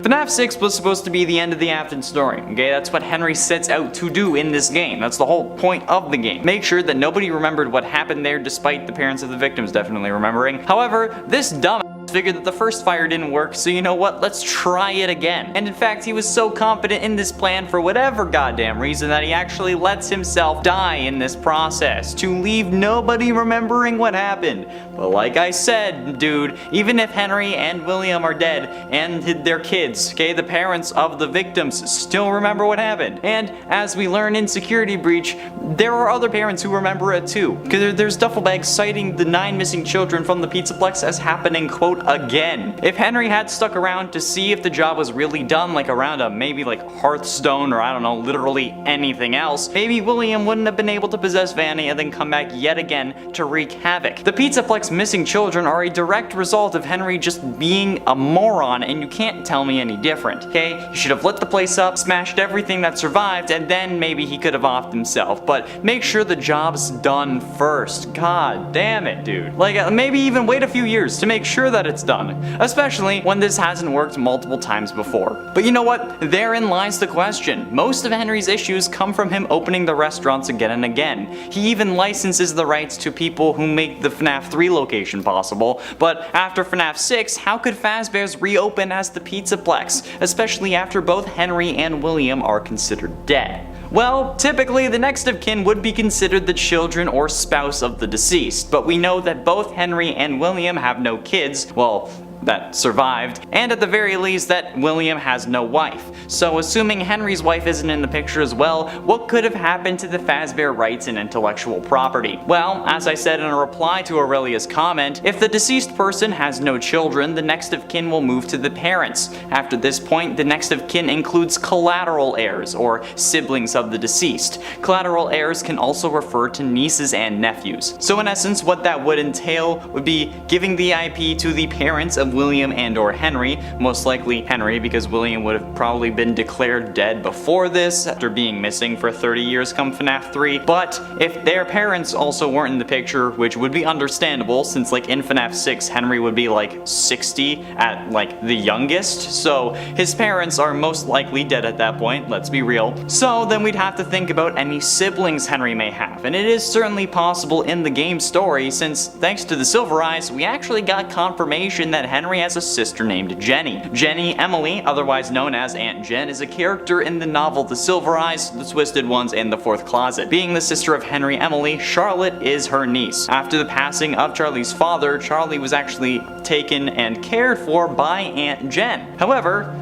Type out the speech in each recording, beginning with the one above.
FNAF 6 was supposed to be the end of the Afton story, okay? That's what Henry sets out to do in this game. That's the whole point of the game. Make sure that nobody remembered what happened there despite the parents of the victims definitely remembering. However, this dumb figured that the first fire didn't work, so you know what, let's try it again. And in fact, he was so confident in this plan for whatever goddamn reason that he actually lets himself die in this process to leave nobody remembering what happened. But like I said, dude, even if Henry and William are dead and their kids, okay, the parents of the victims still remember what happened. And as we learn in Security Breach, there are other parents who remember it too. Because there's duffel bags citing the 9 missing children from the Pizzaplex as happening, quote, again. If Henry had stuck around to see if the job was really done, like around a maybe like Hearthstone or I don't know, literally anything else, maybe William wouldn't have been able to possess Vanny and then come back yet again to wreak havoc. The Pizzaplex missing children are a direct result of Henry just being a moron, and you can't tell me any different, okay? He should have lit the place up, smashed everything that survived, and then maybe he could have offed himself, but make sure the job's done first. God damn it, dude. Like, maybe even wait a few years to make sure that it's done, especially when this hasn't worked multiple times before. But you know what? Therein lies the question. Most of Henry's issues come from him opening the restaurants again and again. He even licenses the rights to people who make the FNAF 3 location possible, but after FNAF 6, how could Fazbear's reopen as the Pizzaplex, especially after both Henry and William are considered dead? Well, typically the next of kin would be considered the children or spouse of the deceased, but we know that both Henry and William have no kids, well, that survived, and at the very least that William has no wife. So assuming Henry's wife isn't in the picture as well, what could have happened to the Fazbear rights and intellectual property? Well, as I said in a reply to Aurelia's comment, if the deceased person has no children, the next of kin will move to the parents. After this point, the next of kin includes collateral heirs, or siblings of the deceased. Collateral heirs can also refer to nieces and nephews. So in essence, what that would entail would be giving the IP to the parents of William and or Henry, most likely Henry because William would have probably been declared dead before this after being missing for 30 years come FNAF 3, but if their parents also weren't in the picture, which would be understandable since like in FNAF 6 Henry would be like 60 at like the youngest, so his parents are most likely dead at that point, let's be real. So then we'd have to think about any siblings Henry may have, and it is certainly possible in the game story since thanks to the Silver Eyes we actually got confirmation that Henry has a sister named Jenny. Jenny Emily, otherwise known as Aunt Jen, is a character in the novel The Silver Eyes, The Twisted Ones, and The Fourth Closet. Being the sister of Henry Emily, Charlotte is her niece. After the passing of Charlie's father, Charlie was actually taken and cared for by Aunt Jen. However,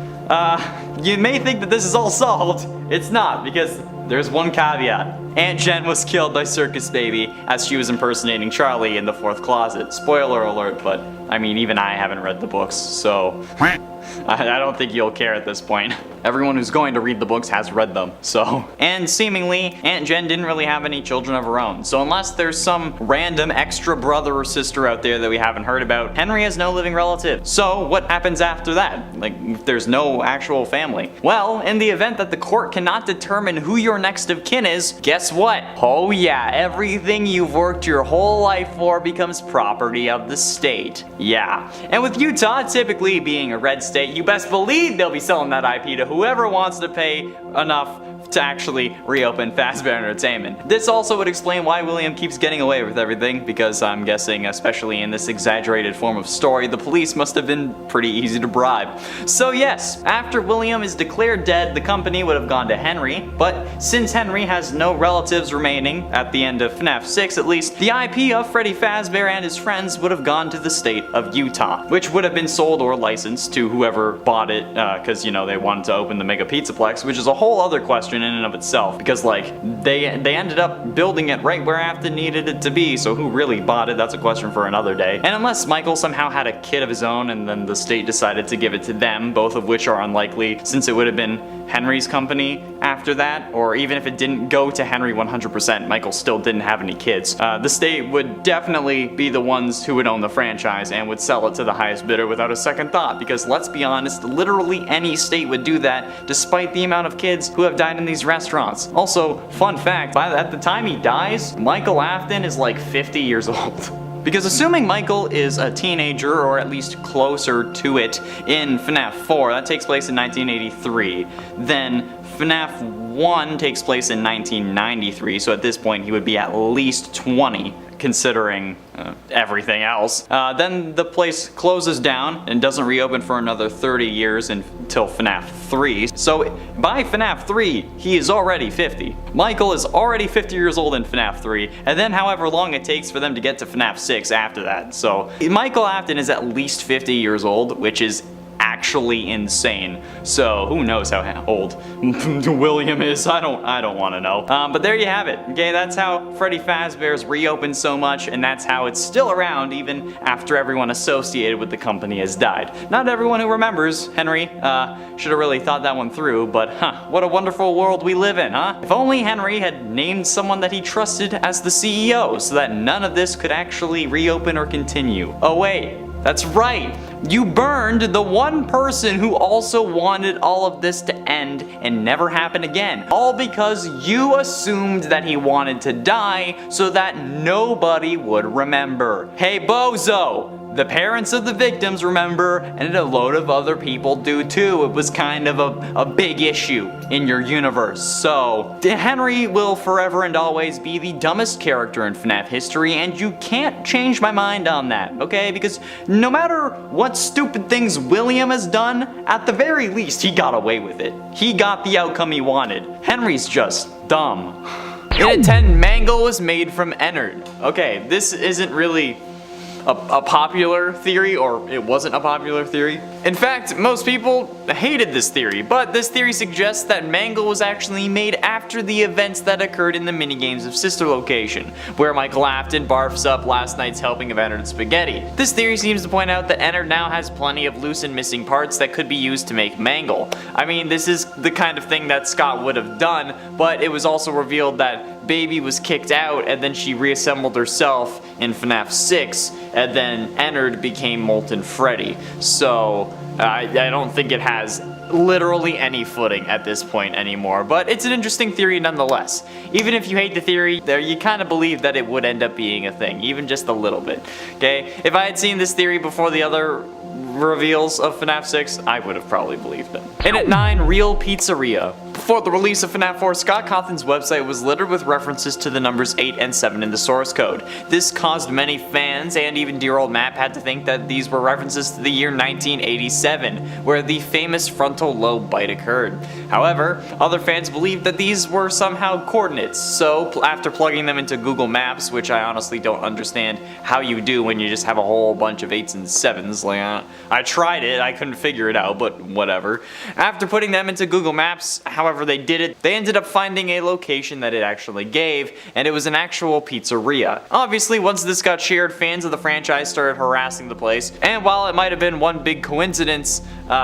you may think that this is all solved. It's not, because there's one caveat. Aunt Jen was killed by Circus Baby as she was impersonating Charlie in The Fourth Closet. Spoiler alert, but I mean, even I haven't read the books, so I don't think you'll care at this point. Everyone who's going to read the books has read them, so. And seemingly, Aunt Jen didn't really have any children of her own, so unless there's some random extra brother or sister out there that we haven't heard about, Henry has no living relative. So what happens after that? Like, if there's no actual family? Well, in the event that the court cannot determine who your next of kin is, guess what? Oh yeah, everything you've worked your whole life for becomes property of the state. Yeah. And with Utah typically being a red state, you best believe they'll be selling that IP to whoever wants to pay enough to actually reopen Fazbear Entertainment. This also would explain why William keeps getting away with everything, because I'm guessing, especially in this exaggerated form of story, the police must have been pretty easy to bribe. So yes, after William is declared dead, the company would have gone to Henry, but since Henry has no relatives remaining, at the end of FNAF 6 at least, the IP of Freddy Fazbear and his friends would have gone to the state of Utah, which would have been sold or licensed to whoever bought it, because, you know, they wanted to open the Mega Pizzaplex, which is a whole other question in and of itself, because like they ended up building it right where Afton needed it to be, so who really bought it? That's a question for another day. And unless Michael somehow had a kid of his own and then the state decided to give it to them, both of which are unlikely since it would have been Henry's company after that, or even if it didn't go to Henry 100%, Michael still didn't have any kids. The state would definitely be the ones who would own the franchise and would sell it to the highest bidder without a second thought, because let's be honest, literally any state would do that despite the amount of kids who have died in these restaurants. Also, fun fact, at the time he dies, Michael Afton is like 50 years old. Because assuming Michael is a teenager, or at least closer to it, in FNAF 4, that takes place in 1983, then FNAF 1 takes place in 1993, so at this point he would be at least 20, considering everything else. Then the place closes down and doesn't reopen for another 30 years until FNAF 3. So by FNAF 3, he is already 50. Michael is already 50 years old in FNAF 3, and then however long it takes for them to get to FNAF 6 after that. So Michael Afton is at least 50 years old, which is actually insane. So who knows how old William is? I don't want to know. But there you have it. Okay, that's how Freddy Fazbear's reopened so much, and that's how it's still around even after everyone associated with the company has died. Not everyone who remembers Henry should have really thought that one through, but what a wonderful world we live in, huh? If only Henry had named someone that he trusted as the CEO so that none of this could actually reopen or continue. Oh wait, that's right. You burned the one person who also wanted all of this to end and never happen again. All because you assumed that he wanted to die so that nobody would remember. Hey bozo! The parents of the victims remember, and a load of other people do too. It was kind of a big issue in your universe. So, Henry will forever and always be the dumbest character in FNAF history, and you can't change my mind on that, okay? Because no matter what stupid things William has done, at the very least he got away with it. He got the outcome he wanted. Henry's just dumb. In 10, Mangle was made from Isnt. Okay, this isn't really a popular theory, or it wasn't a popular theory. In fact, most people hated this theory, but this theory suggests that Mangle was actually made after the events that occurred in the minigames of Sister Location, where Michael Afton barfs up last night's helping of Isnt spaghetti. This theory seems to point out that Isnt now has plenty of loose and missing parts that could be used to make Mangle. I mean, this is the kind of thing that Scott would have done, but it was also revealed that Baby was kicked out and then she reassembled herself in FNAF 6, and then Isnt became Molten Freddy. So I don't think it has literally any footing at this point anymore, but it's an interesting theory nonetheless. Even if you hate the theory, you kind of believe that it would end up being a thing, even just a little bit. Okay, if I had seen this theory before the other reveals of FNAF 6, I would have probably believed it. And at 9, Real Pizzeria. Before the release of FNAF 4, Scott Cawthon's website was littered with references to the numbers 8 and 7 in the source code. This caused many fans, and even dear old Matt, had to think that these were references to the year 1987, where the famous frontal lobe bite occurred. However, other fans believed that these were somehow coordinates, so after plugging them into Google Maps, which I honestly don't understand how you do when you just have a whole bunch of 8s and 7s, like, I tried it, I couldn't figure it out, but whatever. After putting them into Google Maps, however they did it, they ended up finding a location that it actually gave, and it was an actual pizzeria. Obviously, once this got shared, fans of the franchise started harassing the place, and while it might have been one big coincidence,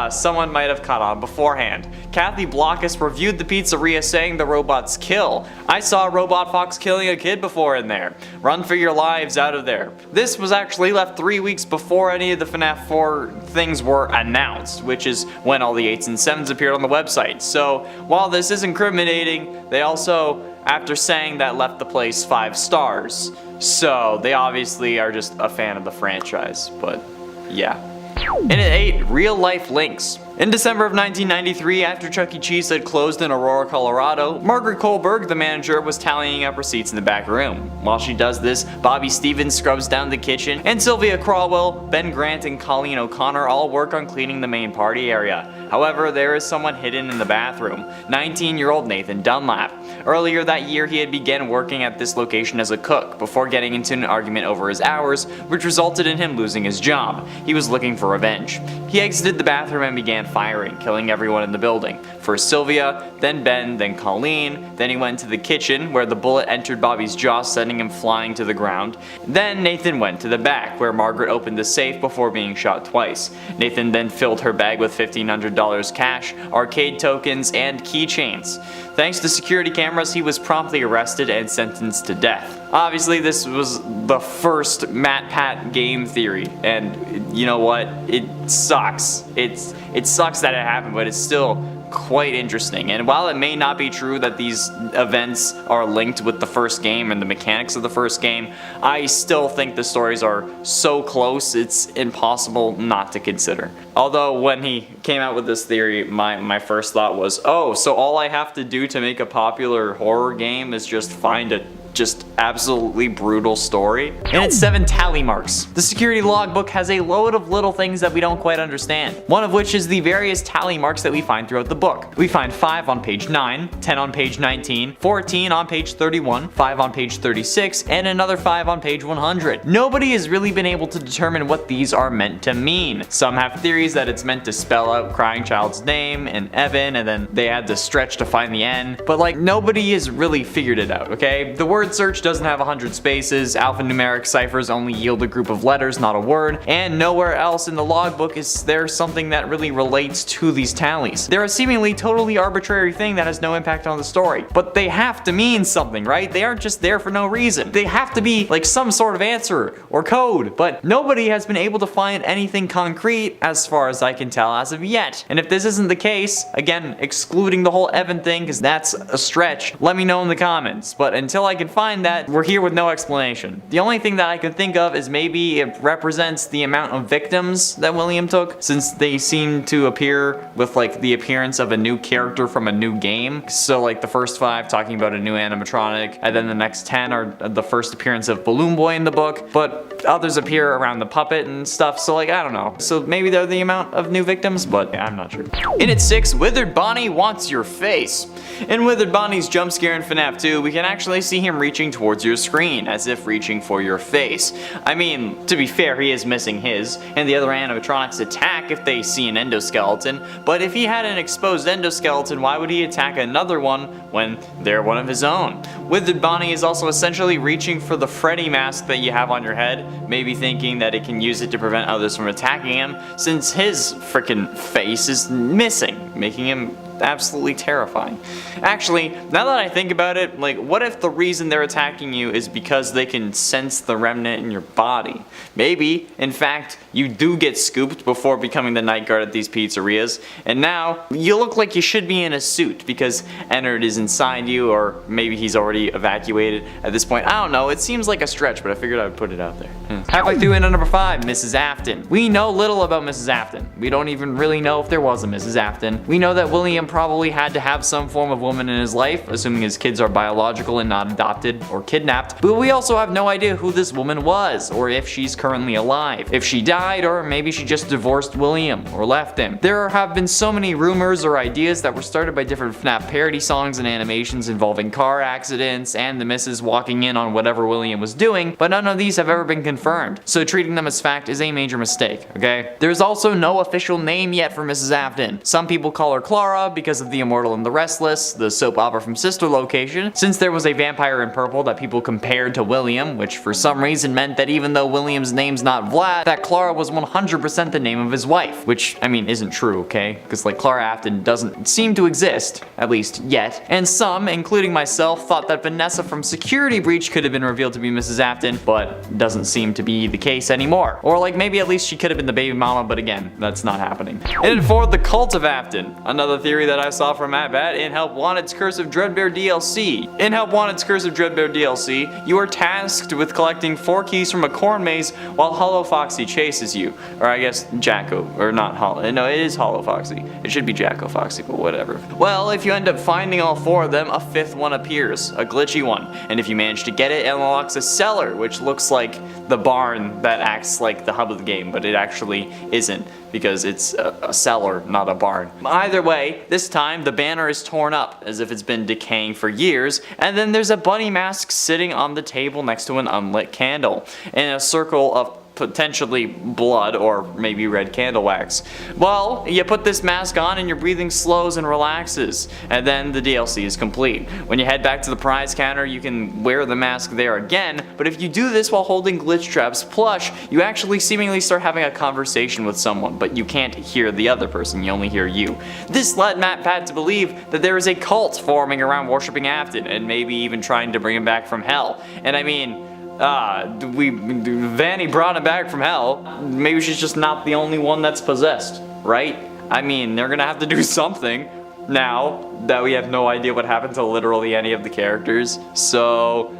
someone might have caught on beforehand. Kathy Blockus reviewed the pizzeria saying the robots kill. I saw a robot fox killing a kid before in there. Run for your lives out of there. This was actually left 3 weeks before any of the FNAF 4 things were announced, which is when all the 8s and 7s appeared on the website. So while this is incriminating, they also, after saying that, left the place 5 stars. So they obviously are just a fan of the franchise, but yeah. And at 8, Real Life Links. In December of 1993, after Chuck E. Cheese had closed in Aurora, Colorado, Margaret Kohlberg, the manager, was tallying up receipts in the back room. While she does this, Bobby Stevens scrubs down the kitchen, and Sylvia Crawwell, Ben Grant, and Colleen O'Connor all work on cleaning the main party area. However, there is someone hidden in the bathroom, 19-year-old Nathan Dunlap. Earlier that year, he had begun working at this location as a cook, before getting into an argument over his hours, which resulted in him losing his job. He was looking for revenge. He exited the bathroom and began firing, killing everyone in the building. First Sylvia, then Ben, then Colleen, then he went to the kitchen where the bullet entered Bobby's jaw, sending him flying to the ground. Then Nathan went to the back where Margaret opened the safe before being shot twice. Nathan then filled her bag with $1,500 cash, arcade tokens, and keychains. Thanks to security cameras, he was promptly arrested and sentenced to death. Obviously, this was the first MatPat game theory, and you know what? It sucks. It sucks that it happened, but it's still quite interesting. And while it may not be true that these events are linked with the first game and the mechanics of the first game, I still think the stories are so close it's impossible not to consider. Although when he came out with this theory, my first thought was, oh, so all I have to do to make a popular horror game is just find a just absolutely brutal story. And it's 7 tally marks. The security logbook has a load of little things that we don't quite understand. One of which is the various tally marks that we find throughout the book. We find 5 on page 9, 10 on page 19, 14 on page 31, 5 on page 36, and another 5 on page 100. Nobody has really been able to determine what these are meant to mean. Some have theories that it's meant to spell out crying child's name and Evan, and then they had to stretch to find the N. But like, nobody has really figured it out, okay? The word search doesn't have 100 spaces, alphanumeric ciphers only yield a group of letters, not a word, and nowhere else in the logbook is there something that really relates to these tallies. They're a seemingly totally arbitrary thing that has no impact on the story, but they have to mean something, right? They aren't just there for no reason. They have to be like some sort of answer or code, but nobody has been able to find anything concrete as far as I can tell as of yet. And if this isn't the case, again, excluding the whole Evan thing, because that's a stretch, let me know in the comments. But until I can find that, we're here with no explanation. The only thing that I can think of is maybe it represents the amount of victims that William took, since they seem to appear with like the appearance of a new character from a new game. So like the first 5 talking about a new animatronic, and then the next 10 are the first appearance of Balloon Boy in the book, but others appear around the puppet and stuff, so like, I don't know. So maybe they're the amount of new victims, but I'm not sure. In at 6, Withered Bonnie wants your face. In Withered Bonnie's jump scare in FNAF 2, we can actually see him reaching towards your screen, as if reaching for your face. I mean, to be fair, he is missing his, and the other animatronics attack if they see an endoskeleton, but if he had an exposed endoskeleton, why would he attack another one when they're one of his own? Withered Bonnie is also essentially reaching for the Freddy mask that you have on your head, maybe thinking that it can use it to prevent others from attacking him, since his freaking face is missing, making him absolutely terrifying. Actually, now that I think about it, like, what if the reason they're attacking you is because they can sense the remnant in your body? Maybe, in fact, you do get scooped before becoming the night guard at these pizzerias, and now you look like you should be in a suit because Ennard is inside you, or maybe he's already evacuated at this point. I don't know, it seems like a stretch, but I figured I would put it out there. Halfway through in at number 5, Mrs. Afton. We know little about Mrs. Afton. We don't even really know if there was a Mrs. Afton. We know that William probably had to have some form of woman in his life, assuming his kids are biological and not adopted or kidnapped, but we also have no idea who this woman was, or if she's currently alive, if she died, or maybe she just divorced William or left him. There have been so many rumors or ideas that were started by different FNAF parody songs and animations involving car accidents and the missus walking in on whatever William was doing, but none of these have ever been confirmed, so treating them as fact is a major mistake, okay? There's also no official name yet for Mrs. Afton. Some people call her Clara because of The Immortal and the Restless, the soap opera from Sister Location, since there was a vampire in purple that people compared to William, which for some reason meant that even though William's name's not Vlad, that Clara was 100% the name of his wife, which, I mean, isn't true, okay? Because like, Clara Afton doesn't seem to exist, at least yet, and some, including myself, thought that Vanessa from Security Breach could have been revealed to be Mrs. Afton, but doesn't seem to be the case anymore. Or like, maybe at least she could have been the baby mama, but again, that's not happening. And for the Cult of Afton, another theory that I saw from MatPat in Help Wanted's Curse of Dreadbear DLC. In Help Wanted's Curse of Dreadbear DLC, you are tasked with collecting 4 keys from a corn maze while Hollow Foxy chases you. Or I guess Jacko, or not Hollow, no, it is Hollow Foxy. It should be Jacko Foxy, but whatever. Well, if you end up finding all 4 of them, a 5th one appears, a glitchy one. And if you manage to get it, it unlocks a cellar, which looks like the barn that acts like the hub of the game, but it actually isn't, because it's a cellar, not a barn. Either way, this time the banner is torn up, as if it's been decaying for years, and then there's a bunny mask sitting on the table next to an unlit candle, in a circle of potentially blood or maybe red candle wax. Well, you put this mask on and your breathing slows and relaxes, and then the DLC is complete. When you head back to the prize counter, you can wear the mask there again, but if you do this while holding Glitch Trap's plush, you actually seemingly start having a conversation with someone, but you can't hear the other person, you only hear you. This led MatPat to believe that there is a cult forming around worshipping Afton, and maybe even trying to bring him back from hell. And I mean, Vannys brought him back from hell. Maybe she's just not the only one that's possessed, right? I mean, they're gonna have to do something now that we have no idea what happened to literally any of the characters. So,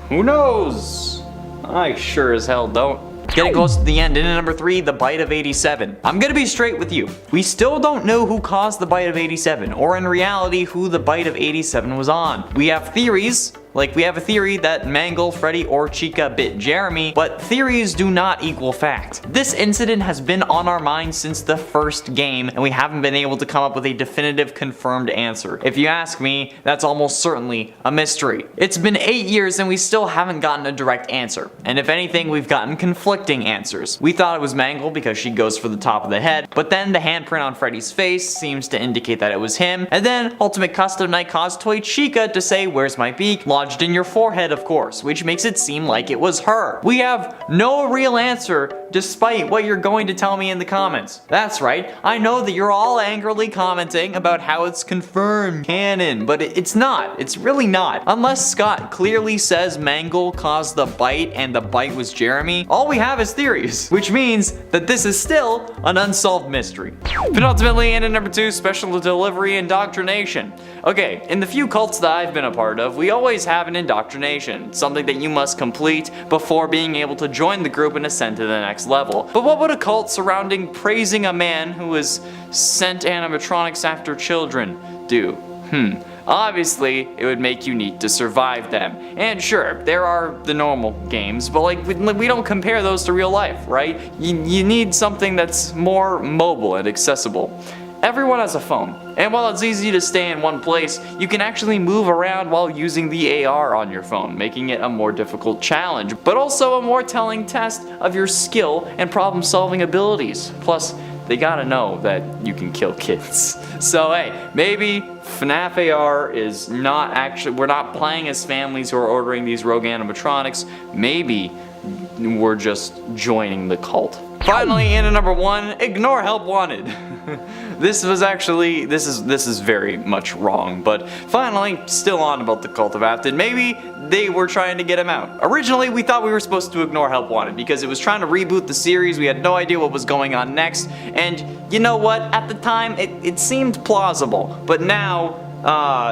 who knows? I sure as hell don't. Getting close to the end, in at number 3, the bite of 87. I'm gonna be straight with you. We still don't know who caused the bite of 87, or in reality, who the bite of 87 was on. We have theories. Like, we have a theory that Mangle, Freddy, or Chica bit Jeremy, but theories do not equal fact. This incident has been on our minds since the first game, and we haven't been able to come up with a definitive confirmed answer. If you ask me, that's almost certainly a mystery. It's been 8 years and we still haven't gotten a direct answer. And if anything, we've gotten conflicting answers. We thought it was Mangle because she goes for the top of the head, but then the handprint on Freddy's face seems to indicate that it was him, and then Ultimate Custom Night caused Toy Chica to say, "Where's my beak?" lodged in your forehead, of course, which makes it seem like it was her. We have no real answer despite what you're going to tell me in the comments. That's right, I know that you're all angrily commenting about how it's confirmed canon, but it's not. It's really not. Unless Scott clearly says Mangle caused the bite and the bite was Jeremy, all we have is theories, which means that this is still an unsolved mystery. Penultimately, and at number 2, special delivery indoctrination. Okay, in the few cults that I've been a part of, we always have an indoctrination, something that you must complete before being able to join the group and ascend to the next level. But what would a cult surrounding praising a man who has sent animatronics after children do? Obviously, it would make you need to survive them. And sure, there are the normal games, but like, we don't compare those to real life, right? You need something that's more mobile and accessible. Everyone has a phone, and while it's easy to stay in one place, you can actually move around while using the AR on your phone, making it a more difficult challenge, but also a more telling test of your skill and problem-solving abilities. Plus, they gotta know that you can kill kids. So hey, maybe FNAF AR is not actually, we're not playing as families who are ordering these rogue animatronics. Maybe we're just joining the cult. Finally, in at number 1, ignore help wanted. This is very much wrong, but finally, still on about the cult of Afton. Maybe they were trying to get him out. Originally, we thought we were supposed to ignore help wanted because it was trying to reboot the series. We had no idea what was going on next, and you know what? At the time, it seemed plausible, but now,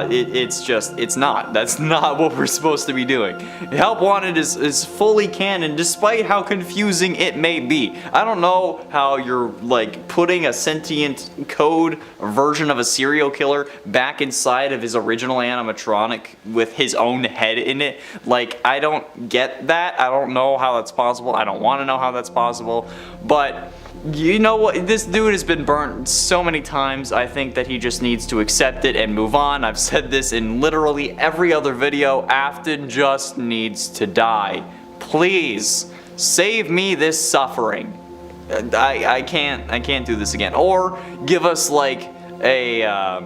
it's not. That's not what we're supposed to be doing. Help Wanted is fully canon despite how confusing it may be. I don't know how you're like putting a sentient code version of a serial killer back inside of his original animatronic with his own head in it. Like, I don't get that. I don't know how that's possible. I don't want to know how that's possible, but you know what? This dude has been burnt so many times. I think that he just needs to accept it and move on. I've said this in literally every other video. Afton just needs to die. Please, save me this suffering. I can't do this again. Or give us like a,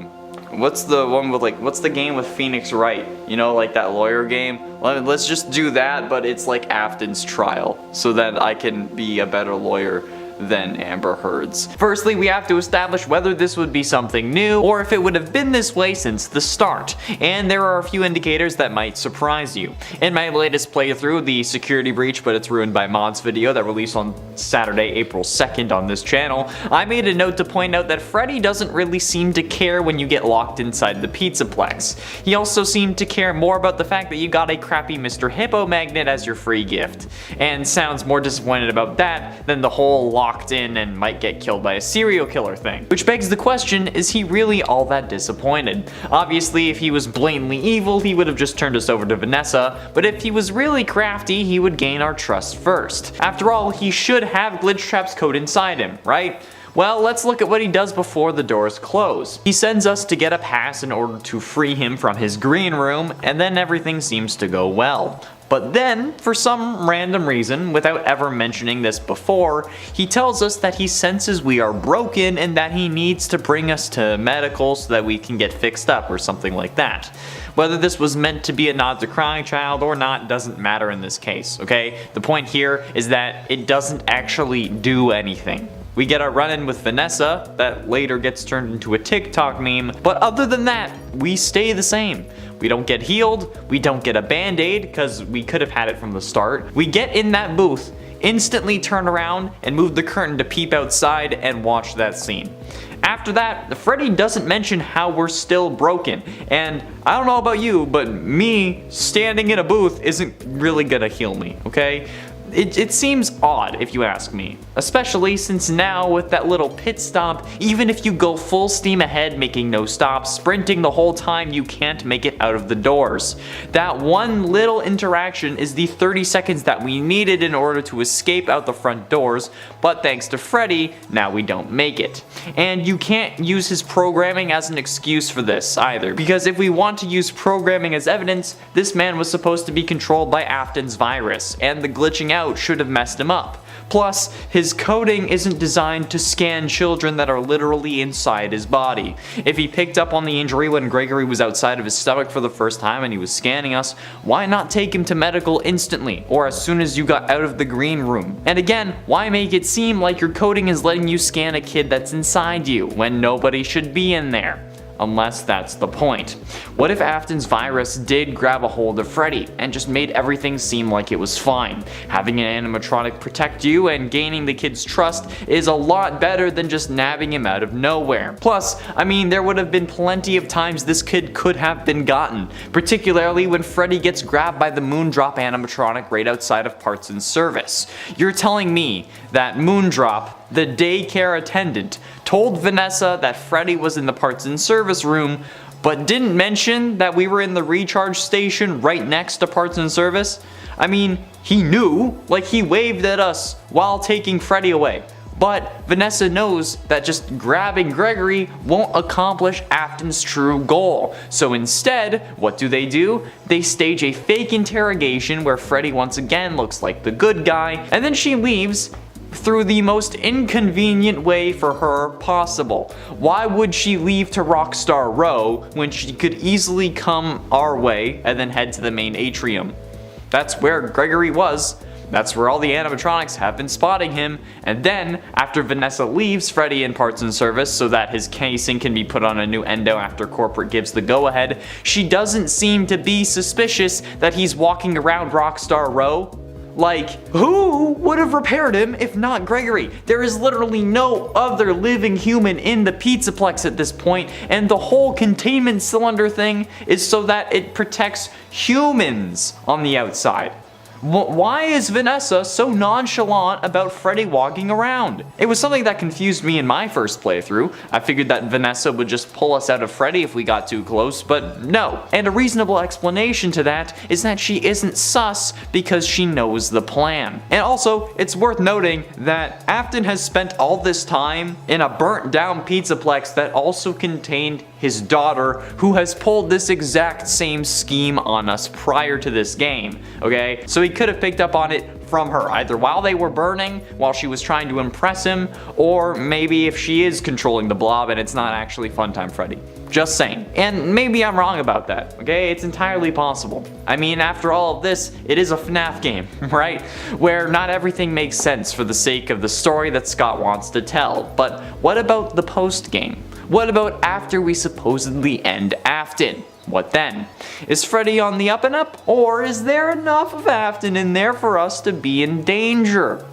what's the one with like, what's the game with Phoenix Wright? You know, like that lawyer game? Let's just do that, but it's like Afton's trial, so that I can be a better lawyer than Amber Heard's. Firstly, we have to establish whether this would be something new or if it would have been this way since the start, and there are a few indicators that might surprise you. In my latest playthrough, the security breach but it's ruined by mods video that released on Saturday, April 2nd on this channel, I made a note to point out that Freddy doesn't really seem to care when you get locked inside the Pizzaplex. He also seemed to care more about the fact that you got a crappy Mr. Hippo magnet as your free gift, and sounds more disappointed about that than the whole locked in and might get killed by a serial killer thing. Which begs the question, is he really all that disappointed? Obviously, if he was blatantly evil, he would have just turned us over to Vanessa, but if he was really crafty, he would gain our trust first. After all, he should have Glitch Trap's code inside him, right? Well, let's look at what he does before the doors close. He sends us to get a pass in order to free him from his green room, and then everything seems to go well. But then, for some random reason, without ever mentioning this before, he tells us that he senses we are broken and that he needs to bring us to medical so that we can get fixed up or something like that. Whether this was meant to be a nod to Crying Child or not doesn't matter in this case, okay? The point here is that it doesn't actually do anything. We get our run-in with Vanessa, that later gets turned into a TikTok meme, but other than that, we stay the same. We don't get healed, we don't get a band-aid, because we could have had it from the start. We get in that booth, instantly turn around, and move the curtain to peep outside and watch that scene. After that, Freddy doesn't mention how we're still broken, and I don't know about you, but me standing in a booth isn't really gonna heal me, okay? It seems odd if you ask me, especially since now with that little pit stop, even if you go full steam ahead making no stops, sprinting the whole time, you can't make it out of the doors. That one little interaction is the 30 seconds that we needed in order to escape out the front doors, but thanks to Freddy, now we don't make it. And you can't use his programming as an excuse for this either, because if we want to use programming as evidence, this man was supposed to be controlled by Afton's virus, and the glitching out should have messed him up. Plus, his coding isn't designed to scan children that are literally inside his body. If he picked up on the injury when Gregory was outside of his stomach for the first time and he was scanning us, why not take him to medical instantly, or as soon as you got out of the green room? And again, why make it seem like your coding is letting you scan a kid that's inside you, when nobody should be in there? Unless that's the point. What if Afton's virus did grab a hold of Freddy and just made everything seem like it was fine? Having an animatronic protect you and gaining the kid's trust is a lot better than just nabbing him out of nowhere. Plus, I mean, there would have been plenty of times this kid could have been gotten, particularly when Freddy gets grabbed by the Moondrop animatronic right outside of Parts and Service. You're telling me that Moondrop, the daycare attendant, told Vanessa that Freddy was in the Parts and Service room, but didn't mention that we were in the recharge station right next to Parts and Service? I mean, he knew, like he waved at us while taking Freddy away. But Vanessa knows that just grabbing Gregory won't accomplish Afton's true goal. So instead, what do? They stage a fake interrogation where Freddy once again looks like the good guy, and then she leaves through the most inconvenient way for her possible. Why would she leave to Rockstar Row when she could easily come our way and then head to the main atrium? That's where Gregory was. That's where all the animatronics have been spotting him. And then, after Vanessa leaves Freddy in Parts and Service so that his casing can be put on a new endo after corporate gives the go-ahead, she doesn't seem to be suspicious that he's walking around Rockstar Row. Like, who would have repaired him if not Gregory? There is literally no other living human in the Pizzaplex at this point, and the whole containment cylinder thing is so that it protects humans on the outside. Why is Vanessa so nonchalant about Freddy walking around? It was something that confused me in my first playthrough. I figured that Vanessa would just pull us out of Freddy if we got too close, but no. And a reasonable explanation to that is that she isn't sus because she knows the plan. And also, it's worth noting that Afton has spent all this time in a burnt down Pizzaplex that also contained his daughter, who has pulled this exact same scheme on us prior to this game, okay? So he could have picked up on it from her, either while they were burning, while she was trying to impress him, or maybe if she is controlling the blob and it's not actually Funtime Freddy. Just saying. And maybe I'm wrong about that, okay? It's entirely possible. I mean, after all of this, it is a FNAF game, right? Where not everything makes sense for the sake of the story that Scott wants to tell. But what about the post-game? What about after we supposedly end Afton? What then? Is Freddy on the up and up? Or is there enough of Afton in there for us to be in danger?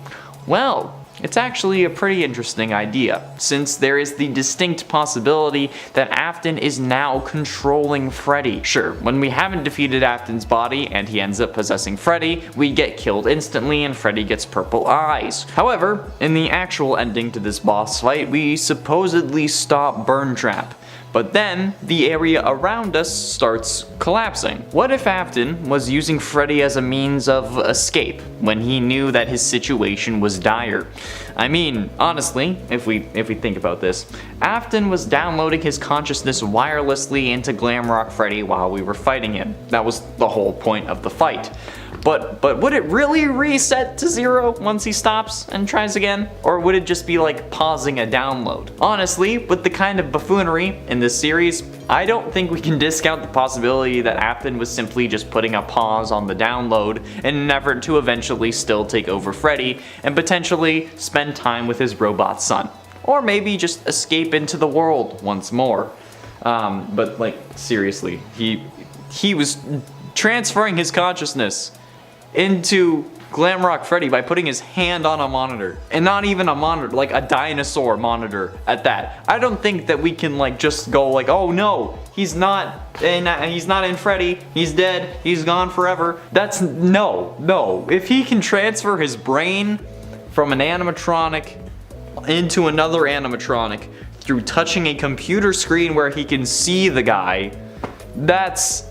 Well, it's actually a pretty interesting idea, since there is the distinct possibility that Afton is now controlling Freddy. Sure, when we haven't defeated Afton's body and he ends up possessing Freddy, we get killed instantly and Freddy gets purple eyes. However, in the actual ending to this boss fight, we supposedly stop Burn Trap. But then, the area around us starts collapsing. What if Afton was using Freddy as a means of escape when he knew that his situation was dire? I mean, honestly, if we think about this, Afton was downloading his consciousness wirelessly into Glamrock Freddy while we were fighting him. That was the whole point of the fight. But would it really reset to 0 once he stops and tries again? Or would it just be like pausing a download? Honestly, with the kind of buffoonery in this series, I don't think we can discount the possibility that Afton was simply just putting a pause on the download in an effort to eventually still take over Freddy and potentially spend time with his robot son. Or maybe just escape into the world once more. But like, seriously, he was transferring his consciousness into Glamrock Freddy by putting his hand on a monitor. And not even a monitor, like a dinosaur monitor at that. I don't think that we can like just go like, oh no, he's not in Freddy, he's dead, he's gone forever. That's no. If he can transfer his brain from an animatronic into another animatronic through touching a computer screen where he can see the guy, that's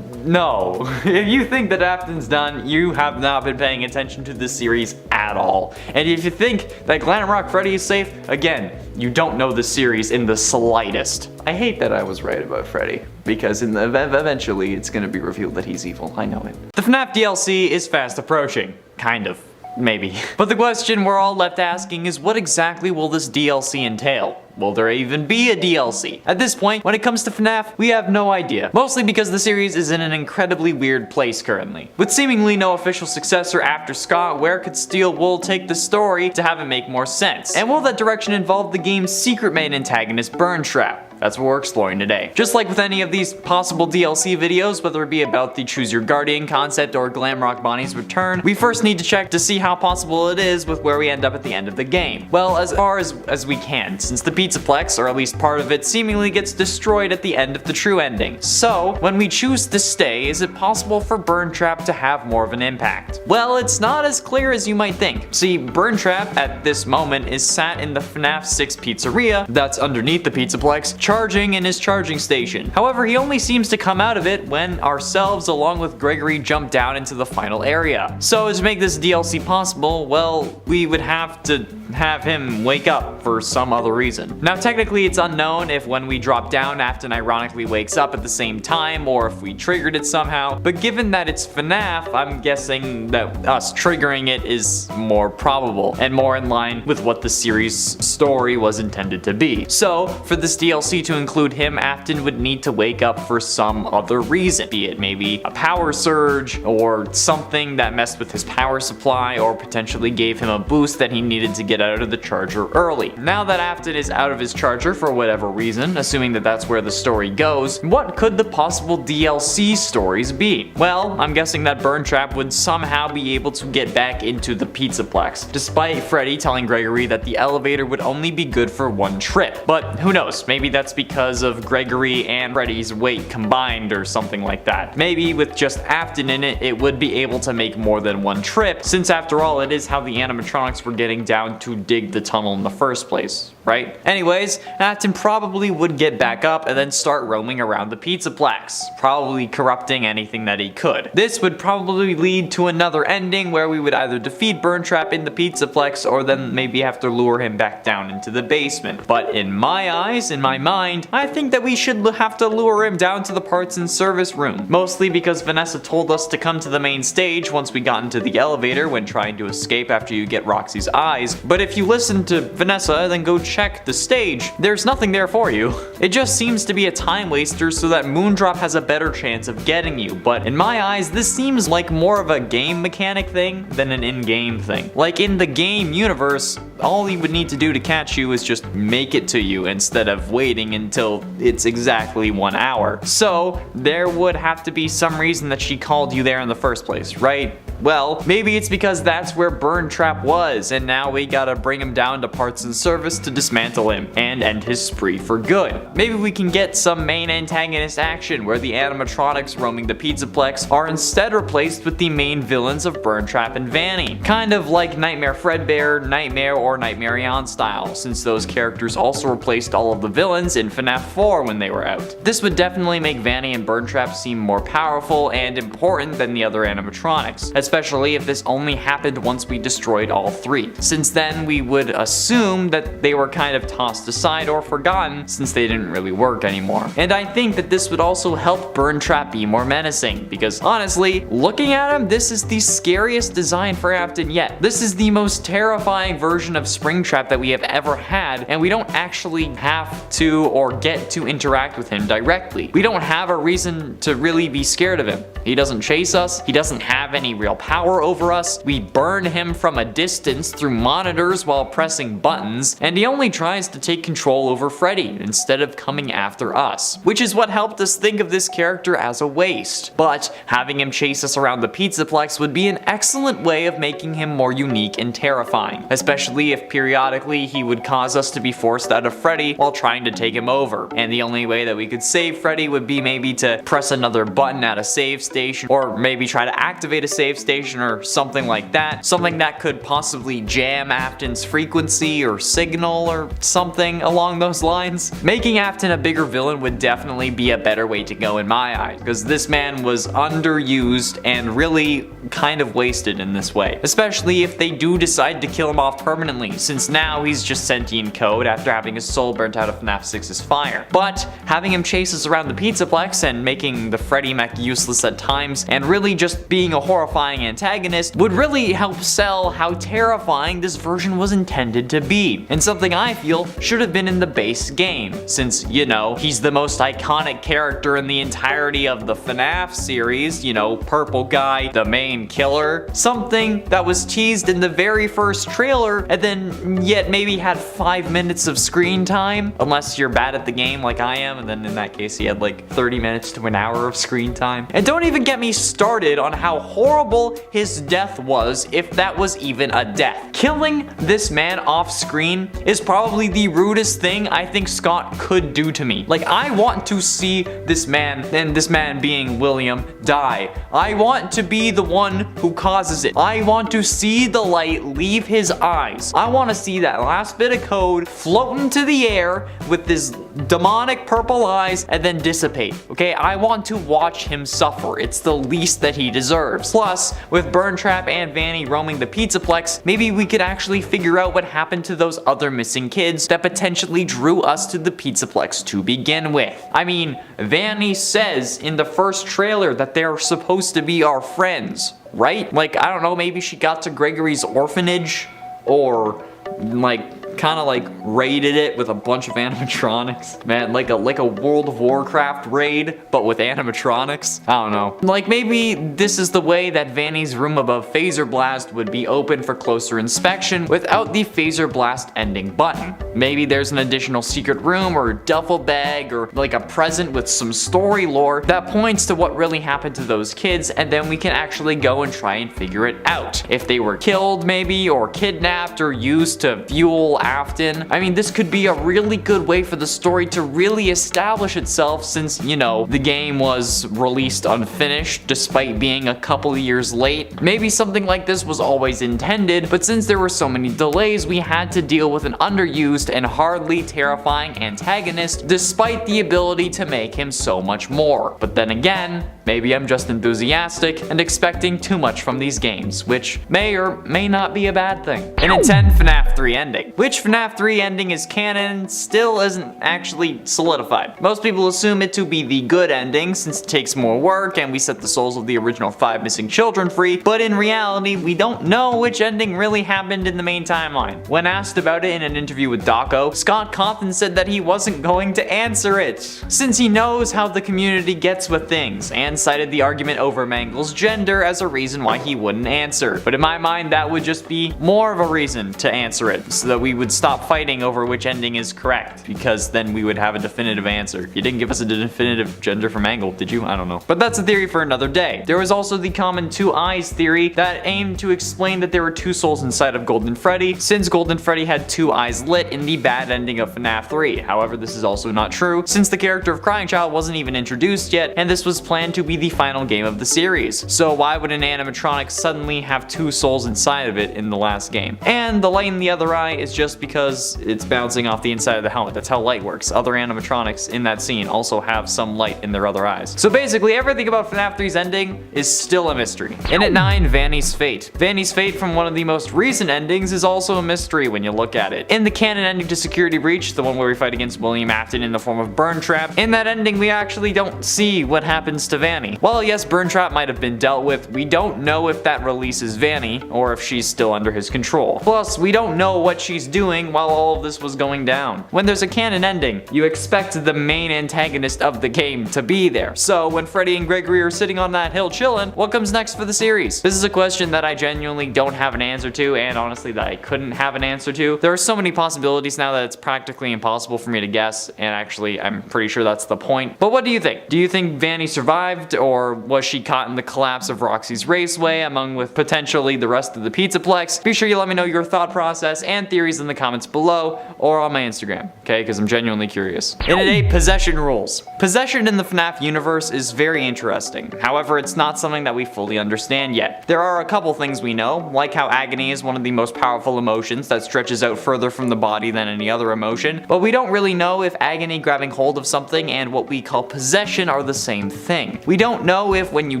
no. If you think that Afton's done, you have not been paying attention to this series at all. And if you think that Glamrock Freddy is safe, again, you don't know the series in the slightest. I hate that I was right about Freddy, because eventually it's gonna be revealed that he's evil. I know it. The FNAF DLC is fast approaching. Kind of. Maybe. But the question we're all left asking is, what exactly will this DLC entail? Will there even be a DLC? At this point, when it comes to FNAF, we have no idea. Mostly because the series is in an incredibly weird place currently. With seemingly no official successor after Scott, where could Steel Wool take the story to have it make more sense? And will that direction involve the game's secret main antagonist, Burntrap? That's what we're exploring today. Just like with any of these possible DLC videos, whether it be about the Choose Your Guardian concept or Glamrock Bonnie's return, we first need to check to see how possible it is with where we end up at the end of the game. Well, as far as we can, since the Pizzaplex, or at least part of it, seemingly gets destroyed at the end of the true ending. So, when we choose to stay, is it possible for Burntrap to have more of an impact? Well, it's not as clear as you might think. See, Burntrap at this moment is sat in the FNAF 6 Pizzeria that's underneath the Pizzaplex, charging in his charging station. However, he only seems to come out of it when ourselves along with Gregory jump down into the final area. So to make this DLC possible, well, we would have to have him wake up for some other reason. Now technically it's unknown if when we drop down Afton ironically wakes up at the same time or if we triggered it somehow, but given that it's FNAF, I'm guessing that us triggering it is more probable and more in line with what the series story was intended to be. So for this DLC to include him, Afton would need to wake up for some other reason, be it maybe a power surge or something that messed with his power supply or potentially gave him a boost that he needed to get out of the charger early. Now that Afton is out of his charger for whatever reason, assuming that that's where the story goes, what could the possible DLC stories be? Well, I'm guessing that Burntrap would somehow be able to get back into the Pizzaplex, despite Freddy telling Gregory that the elevator would only be good for one trip. But who knows, maybe that's because of Gregory and Freddy's weight combined or something like that. Maybe with just Afton in it, it would be able to make more than one trip, since after all it is how the animatronics were getting down to dig the tunnel in the first place, right? Anyways, Afton probably would get back up and then start roaming around the Pizzaplex, probably corrupting anything that he could. This would probably lead to another ending where we would either defeat Burntrap in the Pizzaplex or then maybe have to lure him back down into the basement. But in my eyes, in my mind, I think that we should have to lure him down to the parts and service room. Mostly because Vanessa told us to come to the main stage once we got into the elevator when trying to escape after you get Roxy's eyes. But if you listen to Vanessa, then go check the stage. There's nothing there for you. It just seems to be a time waster so that Moondrop has a better chance of getting you. But in my eyes, this seems like more of a game mechanic thing than an in-game thing. Like in the game universe, all he would need to do to catch you is just make it to you instead of waiting until it's exactly 1 hour. So there would have to be some reason that she called you there in the first place, right? Well, maybe it's because that's where Burntrap was, and now we gotta bring him down to parts and service to dismantle him and end his spree for good. Maybe we can get some main antagonist action where the animatronics roaming the Pizzaplex are instead replaced with the main villains of Burntrap and Vanny. Kind of like Nightmare Fredbear, Nightmare, or Nightmarion style, since those characters also replaced all of the villains in FNAF 4 when they were out. This would definitely make Vanny and Burntrap seem more powerful and important than the other animatronics, especially if this only happened once we destroyed all three, since then we would assume that they were kind of tossed aside or forgotten since they didn't really work anymore. And I think that this would also help Burntrap be more menacing, because honestly, looking at him, this is the scariest design for Afton yet. This is the most terrifying version of Springtrap that we have ever had, and we don't actually have to or get to interact with him directly. We don't have a reason to really be scared of him. He doesn't chase us, he doesn't have any real power over us, we burn him from a distance through monitors while pressing buttons, and he only tries to take control over Freddy instead of coming after us, which is what helped us think of this character as a waste. But having him chase us around the Pizzaplex would be an excellent way of making him more unique and terrifying, especially if periodically he would cause us to be forced out of Freddy while trying to take him over, and the only way that we could save Freddy would be maybe to press another button at a save station, or maybe try to activate a save station or something like that, something that could possibly jam Afton's frequency or signal or something along those lines. Making Afton a bigger villain would definitely be a better way to go in my eyes, because this man was underused and really kind of wasted in this way, especially if they do decide to kill him off permanently, since now he's just sentient code after having his soul burnt out of FNAF 6's fire. But having him chase us around the Pizzaplex and making the Freddy mech useless at times and really just being a horrifying antagonist would really help sell how terrifying this version was intended to be, and something I feel should have been in the base game, since, you know, he's the most iconic character in the entirety of the FNAF series, you know, purple guy, the main killer, something that was teased in the very first trailer and then yet maybe had 5 minutes of screen time, unless you're bad at the game like I am, and then in that case he had like 30 minutes to an hour of screen time. And don't even get me started on how horrible his death was, if that was even a death. Killing this man off screen is probably the rudest thing I think Scott could do to me. Like, I want to see this man, and this man being William, die. I want to be the one who causes it. I want to see the light leave his eyes. I want to see that last bit of code float into the air with his demonic purple eyes and then dissipate. Okay, I want to watch him suffer. It's the least that he deserves. Plus, with Burntrap and Vanny roaming the Pizzaplex, maybe we could actually figure out what happened to those other missing kids that potentially drew us to the Pizzaplex to begin with. I mean, Vanny says in the first trailer that they're supposed to be our friends, right? Like, I don't know, maybe she got to Gregory's orphanage, or like kind of like raided it with a bunch of animatronics. Man, like a World of Warcraft raid, but with animatronics. I don't know. Like, maybe this is the way that Vanny's room above Phaser Blast would be open for closer inspection without the Phaser Blast ending button. Maybe there's an additional secret room or duffel bag or like a present with some story lore that points to what really happened to those kids, and then we can actually go and try and figure it out. If they were killed maybe, or kidnapped, or used to fuel Afton. I mean, this could be a really good way for the story to really establish itself, since, you know, the game was released unfinished despite being a couple of years late. Maybe something like this was always intended, but since there were so many delays, we had to deal with an underused and hardly terrifying antagonist despite the ability to make him so much more. But then again, maybe I'm just enthusiastic and expecting too much from these games, which may or may not be a bad thing. An intent FNAF 3 ending. Which FNAF 3 ending is canon still isn't actually solidified. Most people assume it to be the good ending, since it takes more work and we set the souls of the original 5 missing children free, but in reality, we don't know which ending really happened in the main timeline. When asked about it in an interview with Dawko, Scott Cawthon said that he wasn't going to answer it, since he knows how the community gets with things, and cited the argument over Mangle's gender as a reason why he wouldn't answer. But in my mind, that would just be more of a reason to answer it, so that we would would stop fighting over which ending is correct, because then we would have a definitive answer. You didn't give us a definitive gender for Mangle, did you? I don't know. But that's a theory for another day. There was also the common two eyes theory that aimed to explain that there were two souls inside of Golden Freddy, since Golden Freddy had two eyes lit in the bad ending of FNAF 3. However, this is also not true, since the character of Crying Child wasn't even introduced yet, and this was planned to be the final game of the series. So why would an animatronic suddenly have two souls inside of it in the last game? And the light in the other eye is just because it's bouncing off the inside of the helmet. That's how light works. Other animatronics in that scene also have some light in their other eyes. So basically everything about FNAF 3's ending is still a mystery. And at 9, Vannys Fate. Vannys Fate from one of the most recent endings is also a mystery when you look at it. In the canon ending to Security Breach, the one where we fight against William Afton in the form of Burn Trap, in that ending we actually don't see what happens to Vanny. While yes, Burn Trap might have been dealt with, we don't know if that releases Vanny or if she's still under his control. Plus, we don't know what she's doing while all of this was going down. When there's a canon ending, you expect the main antagonist of the game to be there. So when Freddy and Gregory are sitting on that hill chilling, what comes next for the series? This is a question that I genuinely don't have an answer to, and honestly that I couldn't have an answer to. There are so many possibilities now that it's practically impossible for me to guess, and actually I'm pretty sure that's the point. But what do you think? Do you think Vanny survived, or was she caught in the collapse of Roxy's Raceway among with potentially the rest of the Pizzaplex? Be sure you let me know your thought process and theories in the comments below or on my Instagram, okay? Because I'm genuinely curious. And at 8, possession rules. Possession in the FNAF universe is very interesting. However, it's not something that we fully understand yet. There are a couple things we know, like how agony is one of the most powerful emotions that stretches out further from the body than any other emotion, but we don't really know if agony, grabbing hold of something, and what we call possession are the same thing. We don't know if when you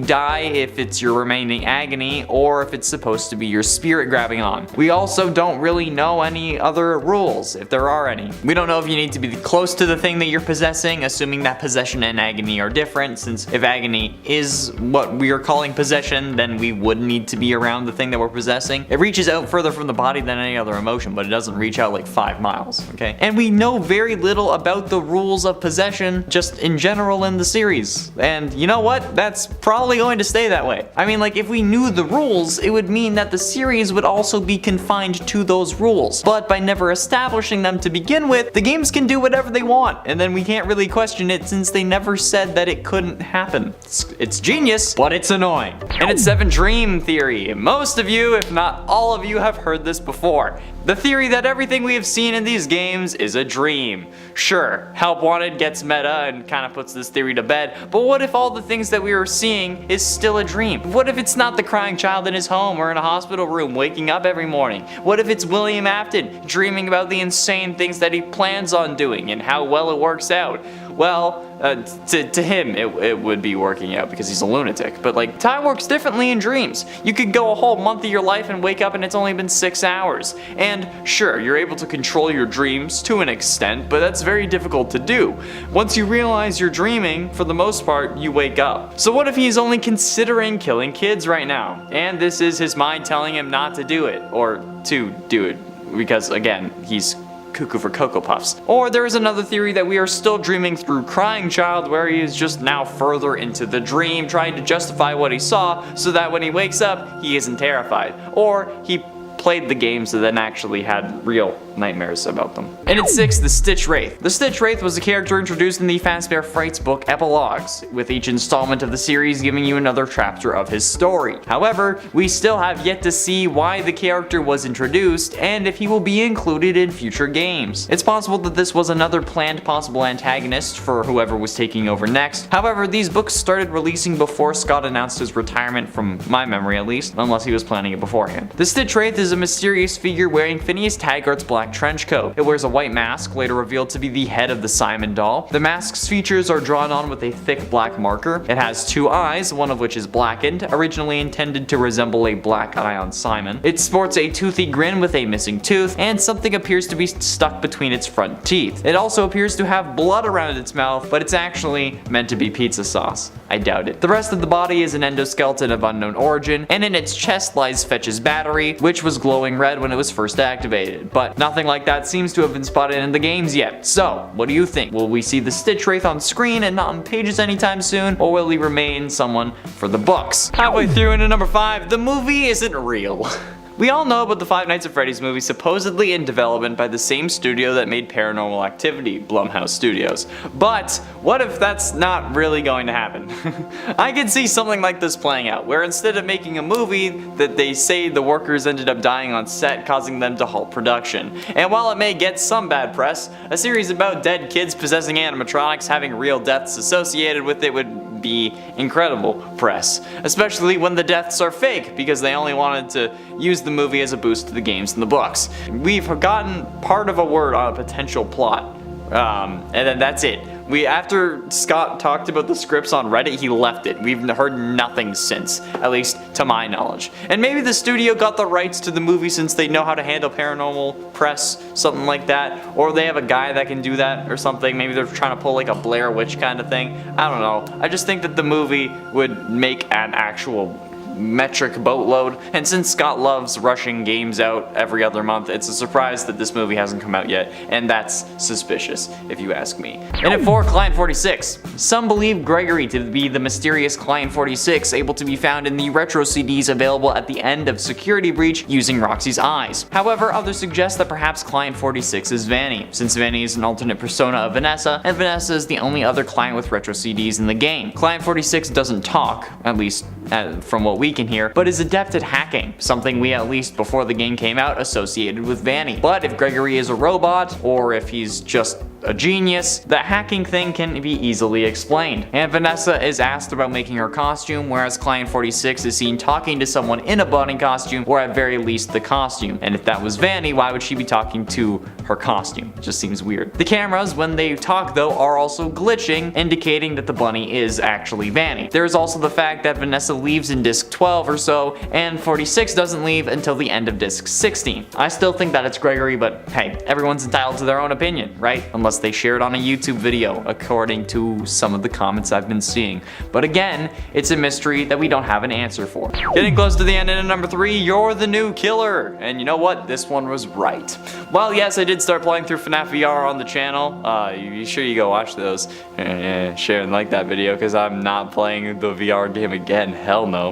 die, if it's your remaining agony, or if it's supposed to be your spirit grabbing on. We also don't really know any other rules, if there are any. We don't know if you need to be close to the thing that you're possessing, assuming that possession and agony are different, since if agony is what we are calling possession, then we would need to be around the thing that we're possessing. It reaches out further from the body than any other emotion, but it doesn't reach out like 5 miles, okay? And we know very little about the rules of possession just in general in the series. And you know what? That's probably going to stay that way. I mean, like, if we knew the rules, it would mean that the series would also be confined to those rules. But by never establishing them to begin with, the games can do whatever they want, and then we can't really question it since they never said that it couldn't happen. It's genius, but it's annoying. And it's 7, dream theory. Most of you, if not all of you, have heard this before. The theory that everything we have seen in these games is a dream. Sure, Help Wanted gets meta and kind of puts this theory to bed, but what if all the things that we are seeing is still a dream? What if it's not the crying child in his home or in a hospital room waking up every morning? What if it's William Afton dreaming about the insane things that he plans on doing and how well it works out? Well, to him, it would be working out because he's a lunatic. But like, time works differently in dreams. You could go a whole month of your life and wake up and it's only been 6 hours. And sure, you're able to control your dreams to an extent, but that's very difficult to do. Once you realize you're dreaming, for the most part, you wake up. So what if he's only considering killing kids right now? And this is his mind telling him not to do it, or to do it, because again, he's cuckoo for Cocoa Puffs. Or there is another theory that we are still dreaming through Crying Child, where he is just now further into the dream, trying to justify what he saw so that when he wakes up, he isn't terrified. Or he played the games and then actually had real nightmares about them. And at 6, the Stitch Wraith. The Stitch Wraith was a character introduced in the FNAF Frights book epilogues, with each installment of the series giving you another chapter of his story. However, we still have yet to see why the character was introduced and if he will be included in future games. It's possible that this was another planned possible antagonist for whoever was taking over next. However, these books started releasing before Scott announced his retirement, from my memory at least, unless he was planning it beforehand. The Stitch Wraith is a mysterious figure wearing Phineas Taggart's black trench coat. It wears a white mask, later revealed to be the head of the Simon doll. The mask's features are drawn on with a thick black marker. It has 2 eyes, one of which is blackened, originally intended to resemble a black eye on Simon. It sports a toothy grin with a missing tooth, and something appears to be stuck between its front teeth. It also appears to have blood around its mouth, but it's actually meant to be pizza sauce. I doubt it. The rest of the body is an endoskeleton of unknown origin, and in its chest lies Fetch's battery, which was glowing red when it was first activated. But nothing like that seems to have been spotted in the games yet. So, what do you think? Will we see the Stitch Wraith on screen and not on pages anytime soon, or will he remain someone for the books? Halfway through into number 5, the movie isn't real. We all know about the Five Nights at Freddy's movie supposedly in development by the same studio that made Paranormal Activity, Blumhouse Studios. But what if that's not really going to happen? I could see something like this playing out, where instead of making a movie that they say the workers ended up dying on set, causing them to halt production. And while it may get some bad press, a series about dead kids possessing animatronics having real deaths associated with it would be incredible press, especially when the deaths are fake because they only wanted to use the movie as a boost to the games and the books. We've forgotten part of a word on a potential plot, and then that's it. After Scott talked about the scripts on Reddit, he left it. We've heard nothing since, at least to my knowledge. And maybe the studio got the rights to the movie since they know how to handle paranormal press, something like that. Or they have a guy that can do that or something. Maybe they're trying to pull like a Blair Witch kind of thing. I don't know. I just think that the movie would make an actual metric boatload, and since Scott loves rushing games out every other month, it's a surprise that this movie hasn't come out yet, and that's suspicious if you ask me. And at 4, Client 46. Some believe Gregory to be the mysterious Client 46, able to be found in the retro CDs available at the end of Security Breach using Roxy's eyes. However, others suggest that perhaps Client 46 is Vanny, since Vanny is an alternate persona of Vanessa, and Vanessa is the only other client with retro CDs in the game. Client 46 doesn't talk, at least from what we can hear, but is adept at hacking, something we at least before the game came out associated with Vanny. But if Gregory is a robot, or if he's just a genius, the hacking thing can be easily explained. And Vanessa is asked about making her costume, whereas Client 46 is seen talking to someone in a bunny costume, or at very least the costume. And if that was Vanny, why would she be talking to her costume? It just seems weird. The cameras, when they talk though, are also glitching, indicating that the bunny is actually Vanny. There is also the fact that Vanessa leaves in disc 12 or so, and 46 doesn't leave until the end of disc 16. I still think that it's Gregory, but hey, everyone's entitled to their own opinion, right? Unless they share it on a YouTube video, according to some of the comments I've been seeing. But again, it's a mystery that we don't have an answer for. Getting close to the end, and at number 3, you're the new killer. And you know what? This one was right. While yes, I did start playing through FNAF VR on the channel, you sure you go watch those, share and like that video, because I'm not playing the VR game again, hell no.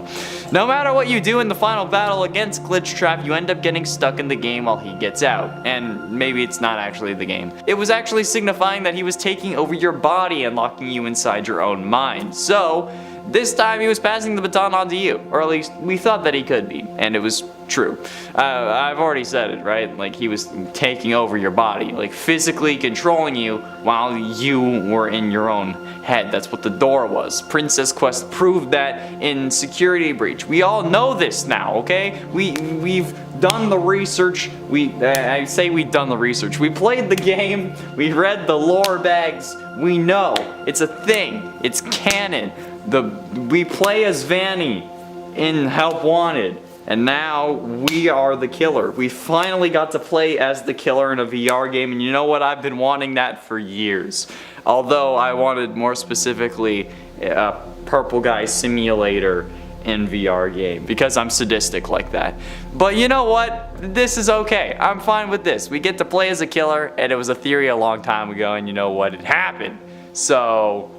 No matter what you do in the final battle against Glitch Trap, you end up getting stuck in the game while he gets out. And maybe it's not actually the game. It was actually signifying that he was taking over your body and locking you inside your own mind. So, this time he was passing the baton on to you, or at least we thought that he could be, and it was true. I've already said it, right? Like, he was taking over your body, like physically controlling you while you were in your own head. That's what the door was. Princess Quest proved that in Security Breach. We all know this now, okay? We've done the research. I say we've done the research. We played the game. We read the lore bags. We know. It's a thing. It's canon. We play as Vanny in Help Wanted, and now we are the killer. We finally got to play as the killer in a VR game, and you know what? I've been wanting that for years. Although I wanted more specifically a Purple Guy Simulator in VR game, because I'm sadistic like that. But you know what? This is okay. I'm fine with this. We get to play as a killer, and it was a theory a long time ago, and you know what? It happened. So,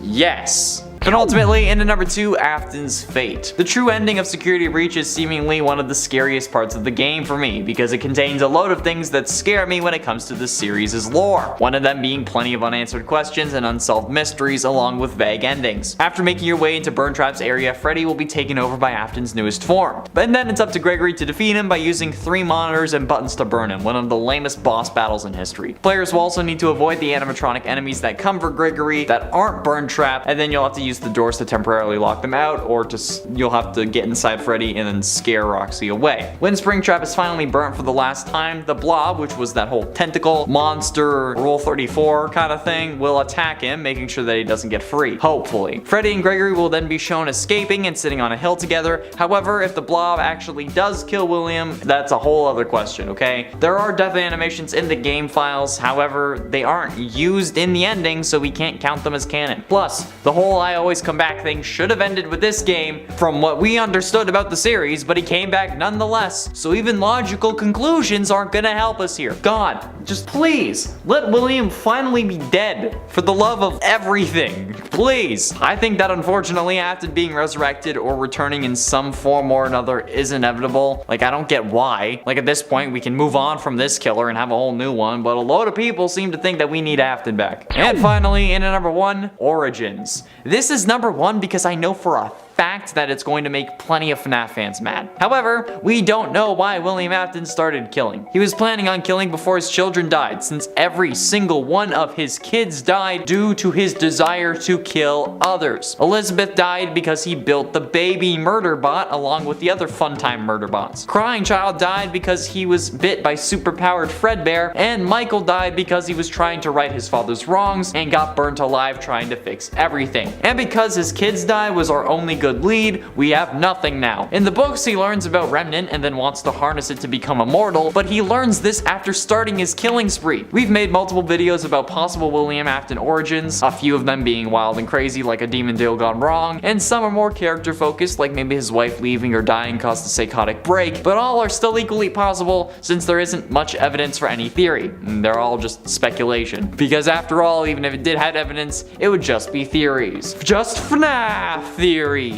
yes. And ultimately, into number 2, Afton's Fate. The true ending of Security Breach is seemingly one of the scariest parts of the game for me, because it contains a load of things that scare me when it comes to the series' lore. One of them being plenty of unanswered questions and unsolved mysteries, along with vague endings. After making your way into Burntrap's area, Freddy will be taken over by Afton's newest form. And then it's up to Gregory to defeat him by using 3 monitors and buttons to burn him, one of the lamest boss battles in history. Players will also need to avoid the animatronic enemies that come for Gregory that aren't Burntrap, and then you'll have to use the doors to temporarily lock them out, or you'll have to get inside Freddy and then scare Roxy away. When Springtrap is finally burnt for the last time, the Blob, which was that whole tentacle monster Rule 34 kind of thing, will attack him, making sure that he doesn't get free. Hopefully. Freddy and Gregory will then be shown escaping and sitting on a hill together. However, if the Blob actually does kill William, that's a whole other question, okay? There are death animations in the game files, however, they aren't used in the ending, so we can't count them as canon. Plus, the whole I always come back thing should have ended with this game from what we understood about the series, but he came back nonetheless, so even logical conclusions aren't gonna help us here. God, Just please, let William finally be dead for the love of everything. Please. I think that unfortunately Afton being resurrected or returning in some form or another is inevitable. Like, I don't get why. Like, at this point, we can move on from this killer and have a whole new one, but a load of people seem to think that we need Afton back. And finally, in at number 1, Origins. This is number 1 because I know for a fact that it's going to make plenty of FNAF fans mad. However, we don't know why William Afton started killing. He was planning on killing before his children died, since every single one of his kids died due to his desire to kill others. Elizabeth died because he built the baby murder bot along with the other fun time murder bots. Crying Child died because he was bit by superpowered Fredbear, and Michael died because he was trying to right his father's wrongs and got burnt alive trying to fix everything. And because his kids died was our only good lead, we have nothing now. In the books, he learns about Remnant and then wants to harness it to become immortal, but he learns this after starting his killing spree. We've made multiple videos about possible William Afton origins, a few of them being wild and crazy like a demon deal gone wrong, and some are more character focused like maybe his wife leaving or dying caused a psychotic break, but all are still equally possible since there isn't much evidence for any theory. They're all just speculation. Because after all, even if it did have evidence, it would just be theories. Just FNAF theories.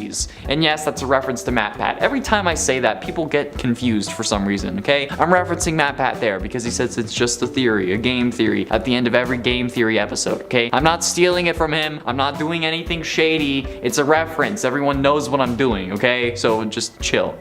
And yes, that's a reference to MatPat. Every time I say that, people get confused for some reason, okay? I'm referencing MatPat there because he says it's just a theory, a game theory, at the end of every game theory episode, okay? I'm not stealing it from him. I'm not doing anything shady. It's a reference. Everyone knows what I'm doing, okay? So just chill.